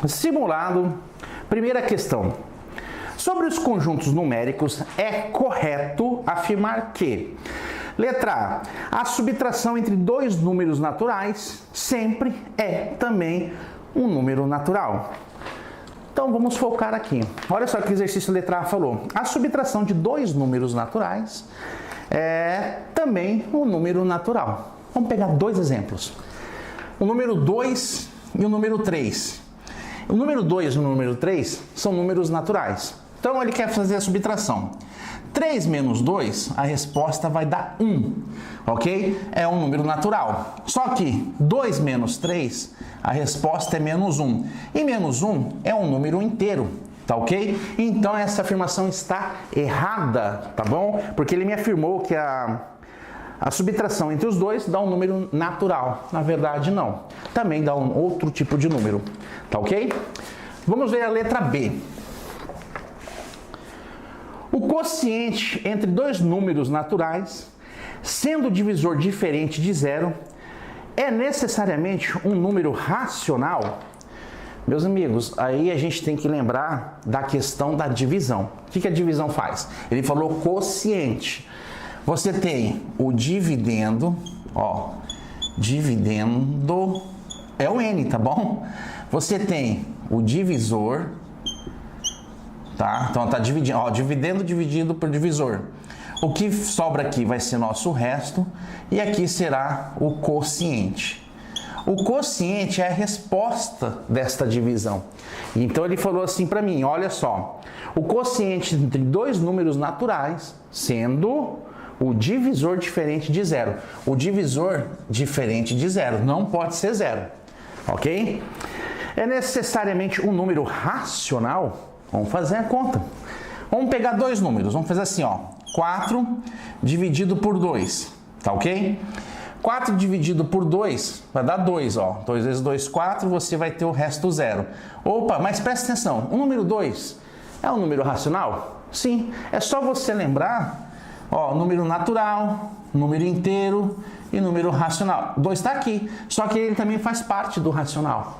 Simulado, primeira questão. Sobre os conjuntos numéricos, é correto afirmar que: letra A, a subtração entre dois números naturais sempre é também um número natural. Então vamos focar aqui. Olha só que exercício a letra A falou. A subtração de dois números naturais é também um número natural. Vamos pegar dois exemplos. O número 2 e o número 3. O número 2 e o número 3 são números naturais. Então ele quer fazer a subtração. 3 menos 2, a resposta vai dar 1, ok? É um número natural. Só que 2 menos 3, a resposta é menos 1. E menos 1 é um número inteiro, tá ok? Então essa afirmação está errada, tá bom? Porque ele me afirmou que a subtração entre os dois dá um número natural. Na verdade, não. Também dá um outro tipo de número, tá ok? Vamos ver a letra B. O quociente entre dois números naturais, sendo o divisor diferente de zero, é necessariamente um número racional? Meus amigos, aí a gente tem que lembrar da questão da divisão. O que a divisão faz? Ele falou quociente. Você tem o dividendo, ó, dividendo é o N, tá bom? Você tem o divisor, tá? Então tá dividindo, ó, dividendo dividido por divisor. O que sobra aqui vai ser nosso resto e aqui será o quociente. O quociente é a resposta desta divisão. Então ele falou assim para mim, olha só, o quociente entre dois números naturais, sendo o divisor diferente de zero. O divisor diferente de zero não pode ser zero, ok? É necessariamente um número racional? Vamos fazer a conta. Vamos pegar dois números, vamos fazer assim, ó, 4 dividido por 2, tá ok? 4 dividido por 2 vai dar 2, ó. 2 vezes 2, 4, você vai ter o resto zero. Opa, mas presta atenção, o número 2 é um número racional? Sim, é só você lembrar, ó, número natural, número inteiro e número racional. 2 está aqui, só que ele também faz parte do racional,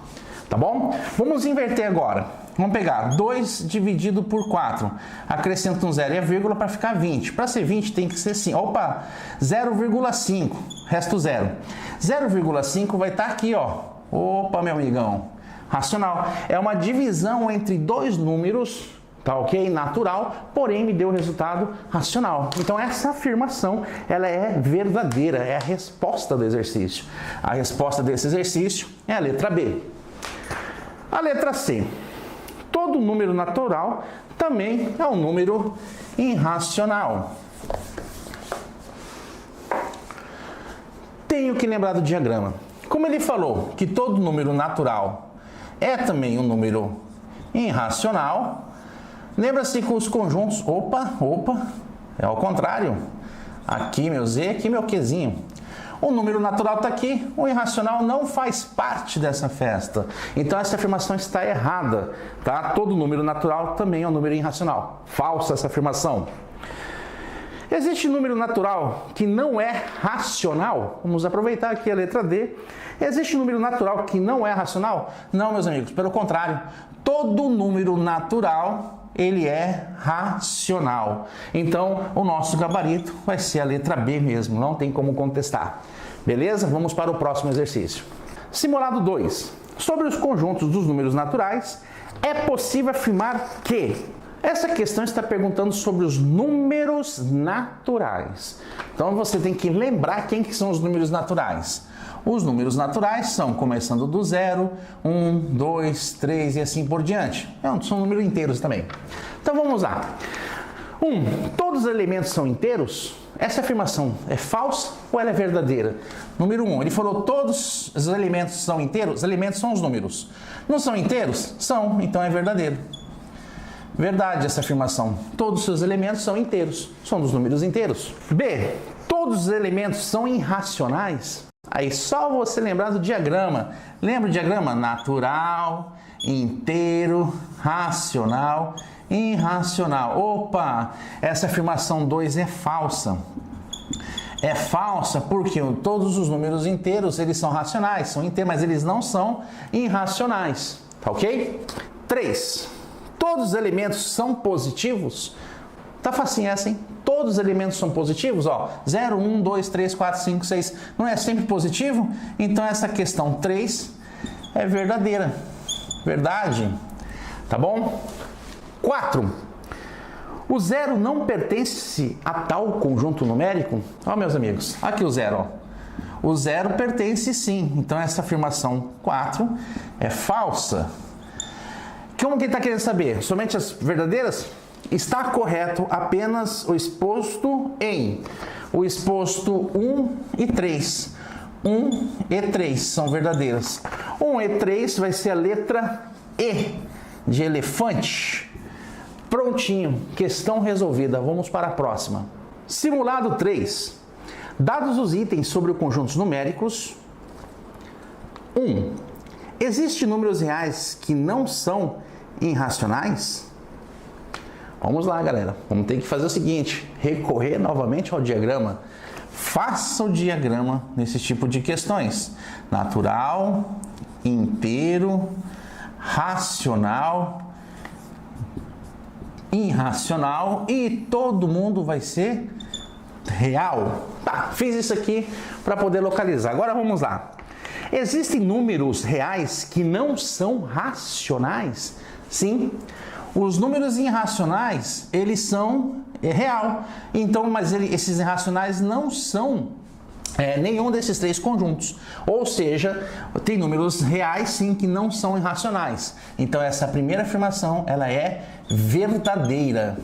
tá bom? Vamos inverter agora. Vamos pegar 2 dividido por 4, acrescenta um zero e a vírgula para ficar 20. Para ser 20 tem que ser assim, opa, 0,5, resto zero. 0,5 vai estar aqui, ó, opa, meu amigão, racional. É uma divisão entre dois números, tá ok? Natural, porém me deu o resultado racional. Então essa afirmação, ela é verdadeira, é a resposta do exercício. A resposta desse exercício é a letra B. A letra C. Todo número natural também é um número irracional. Tenho que lembrar do diagrama. Como ele falou que todo número natural é também um número irracional, lembra-se que os conjuntos... Opa, é ao contrário. Aqui meu Z, aqui meu Qzinho. O número natural está aqui, o irracional não faz parte dessa festa. Então essa afirmação está errada, tá? Todo número natural também é um número irracional. Falsa essa afirmação. Existe número natural que não é racional? Vamos aproveitar aqui a letra D. Existe número natural que não é racional? Não, meus amigos, pelo contrário. Todo número natural, ele é racional. Então, o nosso gabarito vai ser a letra B mesmo, não tem como contestar. Beleza? Vamos para o próximo exercício. Simulado 2. Sobre os conjuntos dos números naturais, é possível afirmar que... Essa questão está perguntando sobre os números naturais. Então, você tem que lembrar quem que são os números naturais. Os números naturais são, começando do 0, 1, 2, 3 e assim por diante. São números inteiros também. Então vamos lá. 1. Todos os elementos são inteiros? Essa afirmação é falsa ou ela é verdadeira? Número 1. Ele falou todos os elementos são inteiros? Os elementos são os números. Não são inteiros? São, então é verdadeiro. Verdade essa afirmação. Todos os seus elementos são inteiros. São dos números inteiros. B. Todos os elementos são irracionais? Aí só você lembrar do diagrama. Lembra o diagrama? Natural, inteiro, racional, irracional. Opa! Essa afirmação 2 é falsa. É falsa porque todos os números inteiros, eles são racionais, são inteiros, mas eles não são irracionais. tá ok? 3. Todos os elementos são positivos? Tá facinho essa, hein? Todos os elementos são positivos, ó. 0, 1, 2, 3, 4, 5, 6. Não é sempre positivo? Então essa questão 3 é verdadeira. Verdade. Tá bom? 4. O 0 não pertence a tal conjunto numérico? Ó, meus amigos, aqui o 0, ó. O 0 pertence sim. Então essa afirmação 4 é falsa. Como que ele está querendo saber? Somente as verdadeiras? Está correto apenas o exposto em. O exposto 1 e 3. 1 e 3 são verdadeiras. 1 e 3 vai ser a letra E de elefante. Prontinho, questão resolvida. Vamos para a próxima. Simulado 3. Dados os itens sobre os conjuntos numéricos. 1. Existem números reais que não são irracionais? Vamos lá, galera. Vamos ter que fazer o seguinte, recorrer novamente ao diagrama. Faça o diagrama nesse tipo de questões. Natural, inteiro, racional, irracional e todo mundo vai ser real. Tá, fiz isso aqui para poder localizar. Agora vamos lá. Existem números reais que não são racionais? Sim. Os números irracionais, eles são real. Então, mas esses irracionais não são nenhum desses três conjuntos. Ou seja, tem números reais sim que não são irracionais. Então, essa primeira afirmação, ela é verdadeira,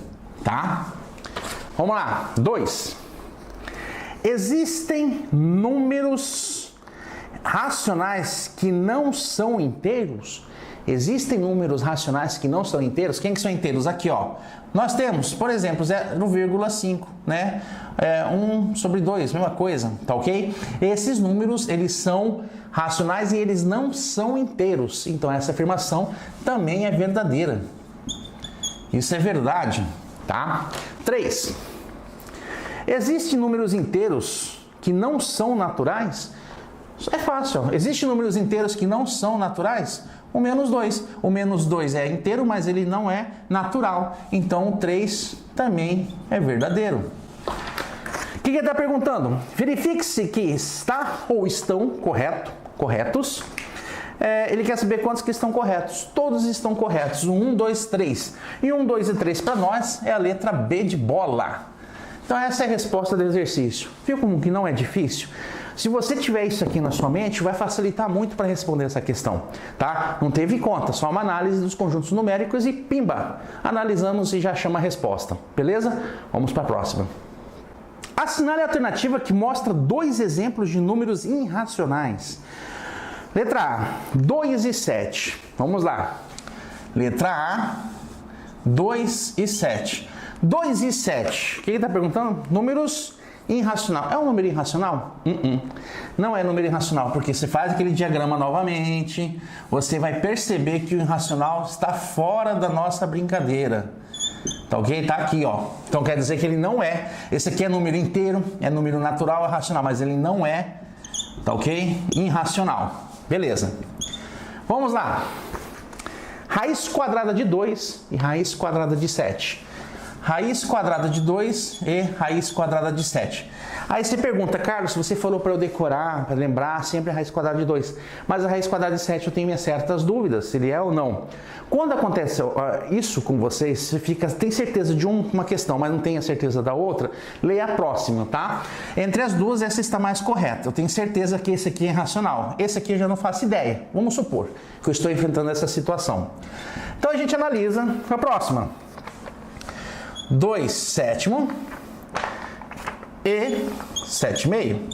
tá? Vamos lá. 2. Existem números racionais que não são inteiros? Existem números racionais que não são inteiros? Quem que são inteiros? Aqui, ó. Nós temos, por exemplo, 0,5, né? 1 sobre 2, mesma coisa, tá ok? Esses números, eles são racionais e eles não são inteiros. Então, essa afirmação também é verdadeira. Isso é verdade, tá? 3. Existem números inteiros que não são naturais? É fácil. Existem números inteiros que não são naturais? O menos 2. O menos 2 é inteiro, mas ele não é natural. Então, o 3 também é verdadeiro. O que ele está perguntando? Verifique-se que está ou estão corretos. Ele quer saber quantos que estão corretos. Todos estão corretos. 1, 2, 3. E 1, 2 e 3 para nós é a letra B de bola. Então, essa é a resposta do exercício. Viu como que não é difícil? Se você tiver isso aqui na sua mente, vai facilitar muito para responder essa questão, tá? Não teve conta, só uma análise dos conjuntos numéricos e pimba! Analisamos e já chama a resposta, beleza? Vamos para a próxima. Assinale a alternativa que mostra 2 exemplos de números irracionais. Letra A, 2 e 7. Vamos lá. Letra A, 2 e 7. 2 e 7. O que ele está perguntando? Números irracional. É um número irracional? Não é número irracional, porque você faz aquele diagrama novamente, você vai perceber que o irracional está fora da nossa brincadeira. Tá ok? Tá aqui, ó. Então quer dizer que ele não é. Esse aqui é número inteiro, é número natural, é racional, mas ele não é, tá ok? Irracional. Beleza. Vamos lá. Raiz quadrada de 2 e raiz quadrada de 7. Raiz quadrada de 2 e raiz quadrada de 7. Aí você pergunta, Carlos, você falou para eu decorar, para lembrar sempre a raiz quadrada de 2. Mas a raiz quadrada de 7 eu tenho minhas certas dúvidas, se ele é ou não. Quando acontece isso com vocês, você tem certeza de uma questão, mas não tem a certeza da outra, leia a próxima, tá? Entre as duas, essa está mais correta. Eu tenho certeza que esse aqui é irracional. Esse aqui eu já não faço ideia. Vamos supor que eu estou enfrentando essa situação. Então a gente analisa a próxima. 2 sétimo e 7 meio.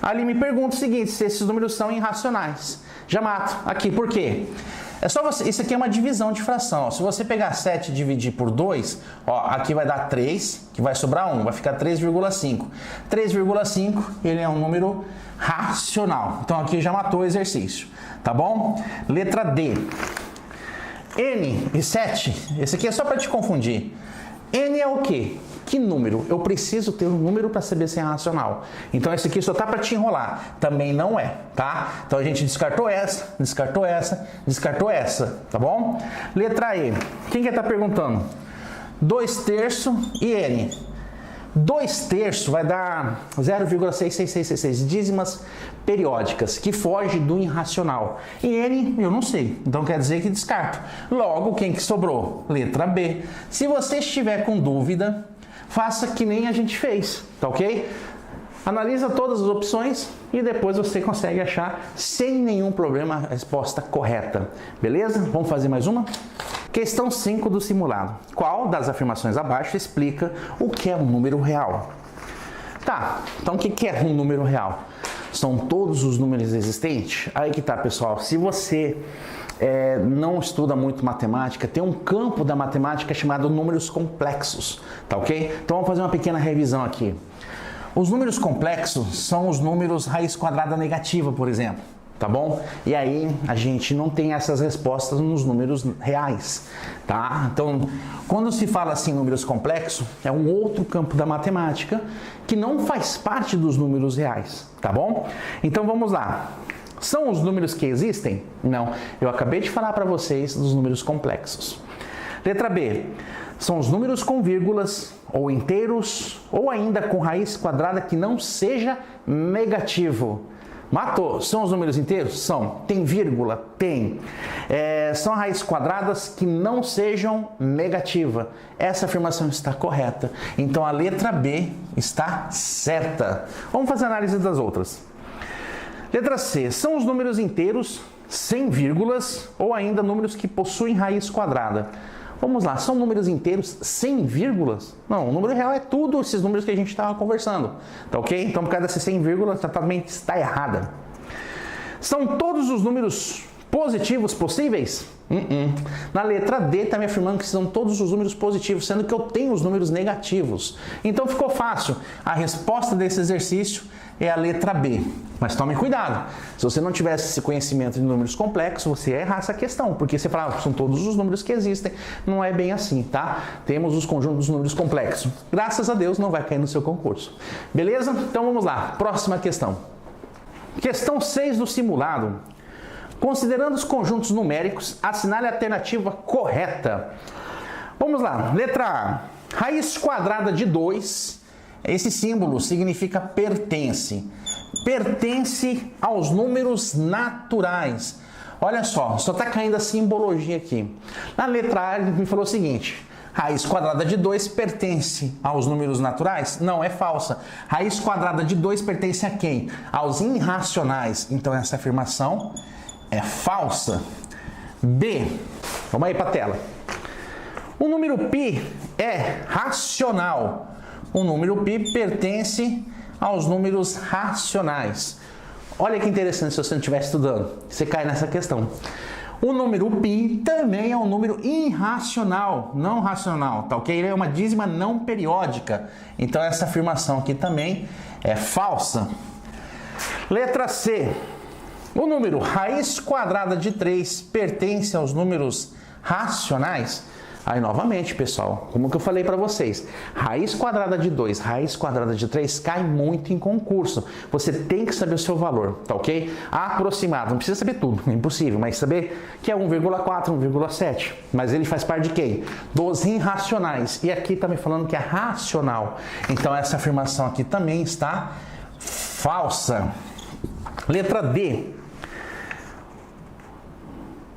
Ali me pergunta o seguinte, se esses números são irracionais. Já mato. Aqui, por quê? É só você, isso aqui é uma divisão de fração. Ó. Se você pegar 7 e dividir por 2, ó, aqui vai dar 3, que vai sobrar 1, vai ficar 3,5. 3,5, ele é um número racional. Então aqui já matou o exercício, tá bom? Letra D. N e 7, esse aqui é só para te confundir. N é o quê? Que número? Eu preciso ter um número para saber se é racional. Então esse aqui só tá para te enrolar. Também não é, tá? Então a gente descartou essa, descartou essa, descartou essa, tá bom? Letra E. Quem que tá perguntando? 2/3 e N. 2/3 vai dar 0,66666 dízimas periódicas, que foge do irracional. E N eu não sei, então quer dizer que descarto. Logo, quem que sobrou? Letra B. Se você estiver com dúvida, faça que nem a gente fez, tá ok? Analisa todas as opções e depois você consegue achar sem nenhum problema a resposta correta. Beleza? Vamos fazer mais uma? Questão 5 do simulado. Qual das afirmações abaixo explica o que é um número real? Tá, então o que é um número real? São todos os números existentes? Aí que tá, pessoal. Se você não estuda muito matemática, tem um campo da matemática chamado números complexos, tá ok? Então vamos fazer uma pequena revisão aqui. Os números complexos são os números raiz quadrada negativa, por exemplo, tá bom? E aí a gente não tem essas respostas nos números reais, tá? Então, quando se fala assim números complexos, é um outro campo da matemática que não faz parte dos números reais, tá bom? Então vamos lá. São os números que existem? Não. Eu acabei de falar para vocês dos números complexos. Letra B. São os números com vírgulas, ou inteiros, ou ainda com raiz quadrada que não seja negativo. Matou. São os números inteiros? São. Tem vírgula? Tem. São raízes quadradas que não sejam negativa. Essa afirmação está correta. Então a letra B está certa. Vamos fazer a análise das outras. Letra C. São os números inteiros, sem vírgulas, ou ainda números que possuem raiz quadrada. Vamos lá, são números inteiros sem vírgulas? Não, o número real é tudo esses números que a gente estava conversando, tá ok? Então, por causa desse sem vírgula, totalmente está errada. São todos os números positivos possíveis? Na letra D está me afirmando que são todos os números positivos, sendo que eu tenho os números negativos. Então, ficou fácil. A resposta desse exercício é a letra B. Mas tome cuidado. Se você não tivesse esse conhecimento de números complexos, você ia errar essa questão, porque você fala, são todos os números que existem. Não é bem assim, tá? Temos os conjuntos dos números complexos. Graças a Deus não vai cair no seu concurso. Beleza? Então vamos lá. Próxima questão. Questão 6 do simulado. Considerando os conjuntos numéricos, assinale a alternativa correta. Vamos lá. Letra A. Raiz quadrada de 2. Esse símbolo significa pertence. Pertence aos números naturais. Olha só está caindo a simbologia aqui. Na letra A ele me falou o seguinte: raiz quadrada de 2 pertence aos números naturais? Não, é falsa. Raiz quadrada de 2 pertence a quem? Aos irracionais. Então essa afirmação é falsa. B. Vamos aí para a tela. O número π é racional. O número π pertence aos números racionais. Olha que interessante se você não estiver estudando. Você cai nessa questão. O número π também é um número irracional, não racional, tá ok? Ele é uma dízima não periódica. Então essa afirmação aqui também é falsa. Letra C. O número raiz quadrada de 3 pertence aos números racionais? Aí, novamente, pessoal, como que eu falei para vocês, raiz quadrada de 2, raiz quadrada de 3 cai muito em concurso. Você tem que saber o seu valor, tá ok? Aproximado, não precisa saber tudo, é impossível, mas saber que é 1,4, 1,7. Mas ele faz parte de quem? Dos irracionais. E aqui está me falando que é racional. Então, essa afirmação aqui também está falsa. Letra D.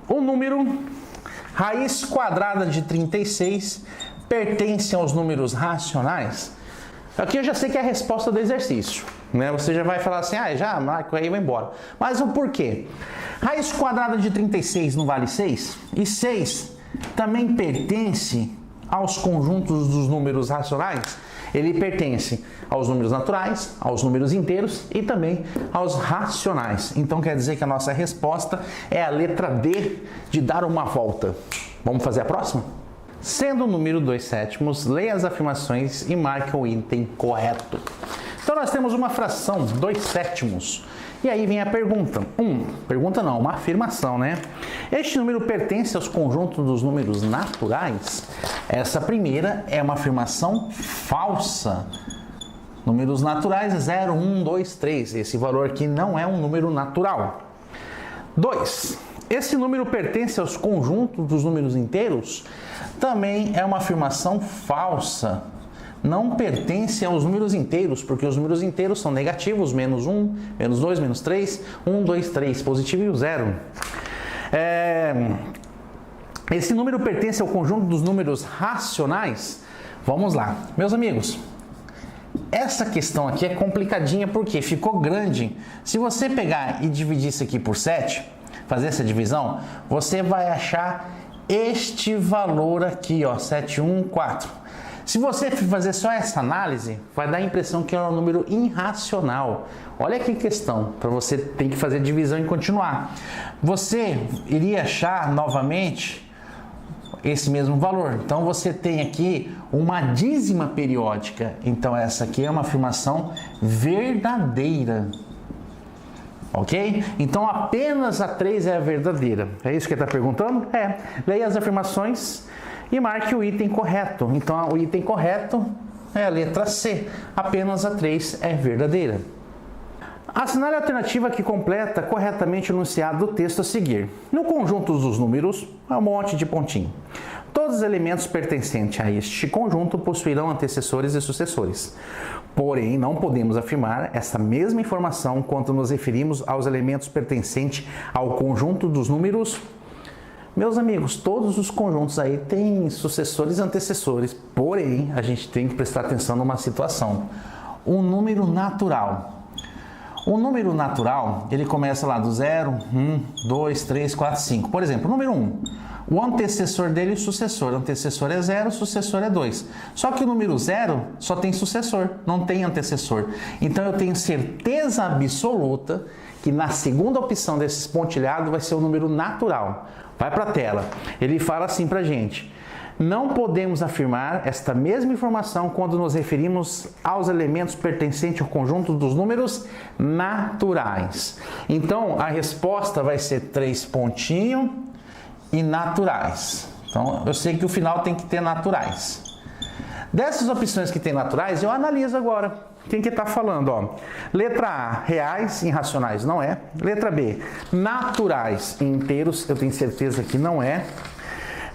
O número raiz quadrada de 36 pertence aos números racionais? Aqui eu já sei que é a resposta do exercício, né? Você já vai falar assim, já marco aí e vai embora. Mas o porquê? Raiz quadrada de 36 não vale 6? E 6 também pertence aos conjuntos dos números racionais? Ele pertence aos números naturais, aos números inteiros e também aos racionais. Então quer dizer que a nossa resposta é a letra D, de dar uma volta. Vamos fazer a próxima? Sendo o número 2/7, leia as afirmações e marque o item correto. Então Então nós temos uma fração, 2/7. E aí vem a pergunta. Pergunta não, uma afirmação, né? Este número pertence aos conjuntos dos números naturais? Essa primeira é uma afirmação falsa. Números naturais é 0, 1, 2, 3. Esse valor aqui não é um número natural. 2. Esse número pertence aos conjuntos dos números inteiros? Também é uma afirmação falsa. Não pertence aos números inteiros, porque os números inteiros são negativos, menos 1, menos 2, menos 3, 1, 2, 3, positivo e o 0. Esse número pertence ao conjunto dos números racionais? Vamos lá. Meus amigos, essa questão aqui é complicadinha porque ficou grande. Se você pegar e dividir isso aqui por 7, fazer essa divisão, você vai achar este valor aqui, ó, 714. Se você fazer só essa análise, vai dar a impressão que é um número irracional. Olha que questão, para você ter que fazer divisão e continuar. Você iria achar novamente esse mesmo valor. Então você tem aqui uma dízima periódica. Então essa aqui é uma afirmação verdadeira. Ok? Então apenas a 3 é a verdadeira. É isso que ele está perguntando? É. Leia as afirmações e marque o item correto. Então o item correto é a letra C. Apenas a 3 é verdadeira. Assinale a alternativa que completa corretamente o enunciado do texto a seguir. No conjunto dos números, há um monte de pontinho. Todos os elementos pertencentes a este conjunto possuirão antecessores e sucessores. Porém, não podemos afirmar essa mesma informação quando nos referimos aos elementos pertencentes ao conjunto dos números. Meus amigos, todos os conjuntos aí têm sucessores e antecessores. Porém, a gente tem que prestar atenção numa situação. Um número natural. O número natural, ele começa lá do 0, 1, 2, 3, 4, 5. Por exemplo, o número 1. O antecessor dele e o sucessor. O antecessor é 0, o sucessor é 2. Só que o número 0 só tem sucessor, não tem antecessor. Então eu tenho certeza absoluta que na segunda opção desses pontilhados vai ser o número natural. Vai para a tela. Ele fala assim para a gente. Não podemos afirmar esta mesma informação quando nos referimos aos elementos pertencentes ao conjunto dos números naturais. Então, a resposta vai ser 3 pontinhos e naturais. Então, eu sei que o final tem que ter naturais. Dessas opções que tem naturais, eu analiso agora. Quem que está falando? Ó? Letra A, reais e irracionais, não é. Letra B, naturais e inteiros, eu tenho certeza que não é.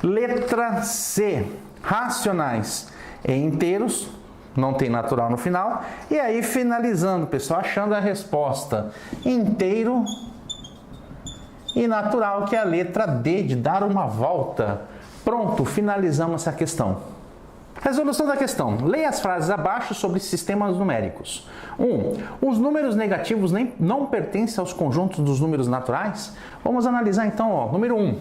Letra C, racionais e inteiros, não tem natural no final. E aí, finalizando, pessoal, achando a resposta inteiro e natural, que é a letra D, de dar uma volta. Pronto, finalizamos essa questão. Resolução da questão. Leia as frases abaixo sobre sistemas numéricos. 1. Os números negativos não pertencem aos conjuntos dos números naturais? Vamos analisar então, ó, número 1.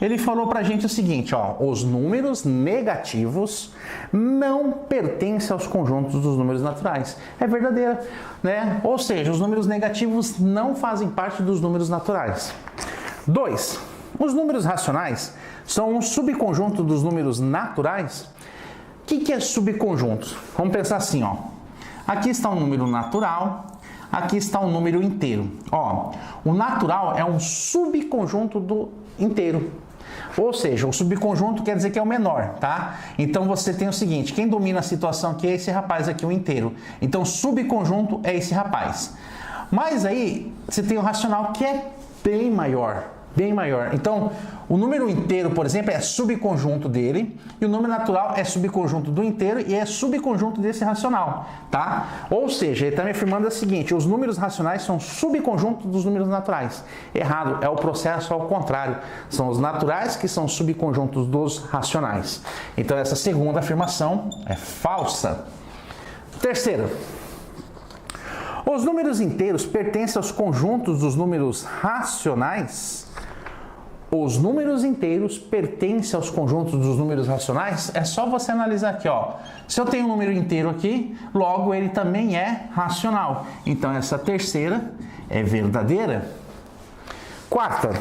Ele falou pra gente o seguinte, ó, os números negativos não pertencem aos conjuntos dos números naturais. É verdadeiro, né? Ou seja, os números negativos não fazem parte dos números naturais. 2. Os números racionais são um subconjunto dos números naturais? O que é subconjunto? Vamos pensar assim, ó. Aqui está um número natural, aqui está um número inteiro. Ó, o natural é um subconjunto do inteiro. Ou seja, o subconjunto quer dizer que é o menor, tá? Então você tem o seguinte, quem domina a situação aqui é esse rapaz aqui, o inteiro. Então subconjunto é esse rapaz. Mas aí você tem o racional que é bem maior. Bem maior. Então, o número inteiro, por exemplo, é subconjunto dele, e o número natural é subconjunto do inteiro e é subconjunto desse racional, tá? Ou seja, ele está me afirmando o seguinte, os números racionais são subconjunto dos números naturais. Errado, é o processo ao contrário. São os naturais que são subconjuntos dos racionais. Então, essa segunda afirmação é falsa. Terceira. Os números inteiros pertencem aos conjuntos dos números racionais? Os números inteiros pertencem aos conjuntos dos números racionais? É só você analisar aqui, ó. Se eu tenho um número inteiro aqui, logo ele também é racional. Então essa terceira é verdadeira. Quarta.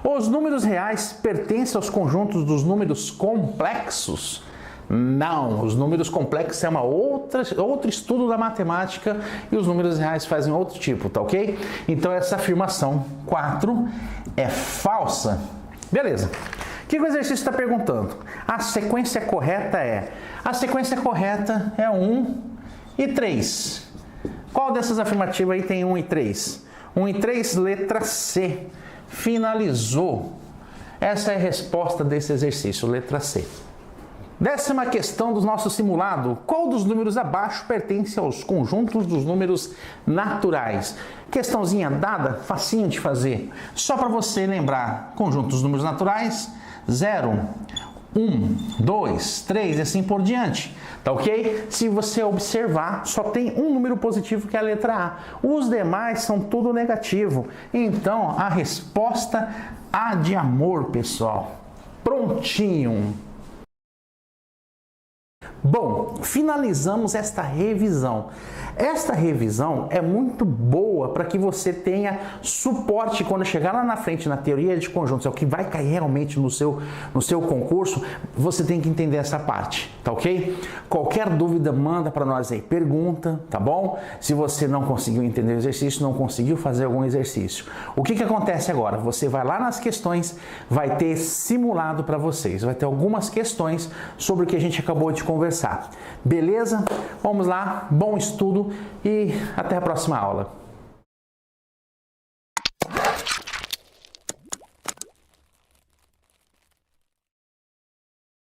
Os números reais pertencem aos conjuntos dos números complexos? Não, os números complexos é outro estudo da matemática e os números reais fazem outro tipo, tá ok? Então essa afirmação 4 é falsa. Beleza. O que o exercício está perguntando? A sequência correta é 1 e 3. Qual dessas afirmativas aí tem 1 e 3? 1 e 3, letra C. Finalizou. Essa é a resposta desse exercício, letra C. 10ª questão do nosso simulado. Qual dos números abaixo pertence aos conjuntos dos números naturais? Questãozinha dada, facinho de fazer. Só para você lembrar, conjunto dos números naturais, 0, 1, 2, 3 e assim por diante. Tá ok? Se você observar, só tem um número positivo que é a letra A. Os demais são tudo negativo. Então, a resposta A de amor, pessoal. Prontinho. Bom, finalizamos esta revisão. Esta revisão é muito boa para que você tenha suporte quando chegar lá na frente na teoria de conjuntos, é o que vai cair realmente no seu concurso, você tem que entender essa parte, tá ok? Qualquer dúvida, manda para nós aí, pergunta, tá bom? Se você não conseguiu entender o exercício, não conseguiu fazer algum exercício. O que acontece agora? Você vai lá nas questões, vai ter simulado para vocês, vai ter algumas questões sobre o que a gente acabou de conversar. Beleza? Vamos lá, bom estudo e até a próxima aula.